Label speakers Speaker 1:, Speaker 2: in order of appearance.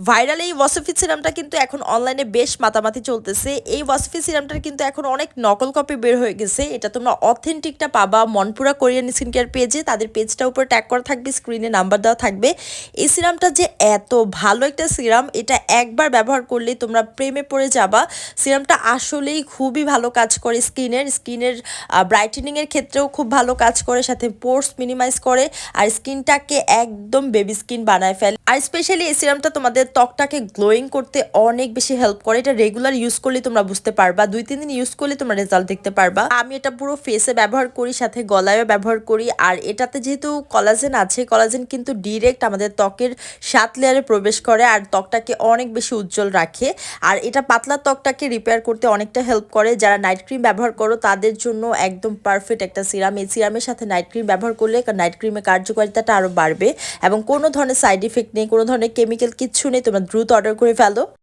Speaker 1: Viral এই ওয়াসফি সিরামটা কিন্তু এখন অনলাইনে বেশ মাতামাতি চলতেছে। এই ওয়াসফি সিরামটার কিন্তু এখন অনেক নকল কপি বের হয়ে গেছে। এটা তোমরা অথেন্টিকটা পাবা মনপুরা কোরিয়ান স্কিন কেয়ার পেজে। তাদের পেজটার উপর ট্যাগ করা থাকবে, স্ক্রিনে নাম্বার দেওয়া থাকবে। এই সিরামটা যে এত ভালো একটা সিরাম, এটা একবার ব্যবহার করলেই তোমরা প্রেমে পড়ে যাবা। সিরামটা আসলেই খুবই ভালো কাজ করে স্কিনের ব্রাইটেনিংয়ের ক্ষেত্রেও খুব ভালো কাজ করে, সাথে পোর্স মিনিমাইজ করে আর স্কিনটাকে একদম বেবি স্কিন বানায় ফেলে। আর স্পেশালি এই সিরামটা তোমাদের ত্বকটাকে গ্লোয়িং করতে অনেক বেশি হেল্প করে। এটা রেগুলার ইউজ করলে তোমরা বুঝতে পারবা, 2-3 দিন ইউজ করলে তোমরা রেজাল্ট দেখতে পারবা। আমি এটা পুরো ফেসে ব্যবহার করি, সাথে গলায়ও ব্যবহার করি। আর এটাতে যেহেতু কলাজেন আছে, কলাজেন কিন্তু ডিরেক্ট আমাদের ত্বকের 7 লেয়ারে প্রবেশ করে আর ত্বকটাকে অনেক বেশি উজ্জ্বল রাখে। আর এটা পাতলা ত্বকটাকে রিপেয়ার করতে অনেকটা হেল্প করে। যারা নাইট ক্রিম ব্যবহার করো তাদের জন্য একদম পারফেক্ট একটা সিরাম। এই সিরামের সাথে নাইট ক্রিম ব্যবহার করলে নাইট ক্রিমের কার্যকারিতাটা আরও বাড়বে এবং কোনো ধরনের সাইড ইফেক্ট নেই, কোনো ধরনের কেমিক্যাল কিচ্ছু নেই। তোমরা দ্রুত অর্ডার করে ফেলো।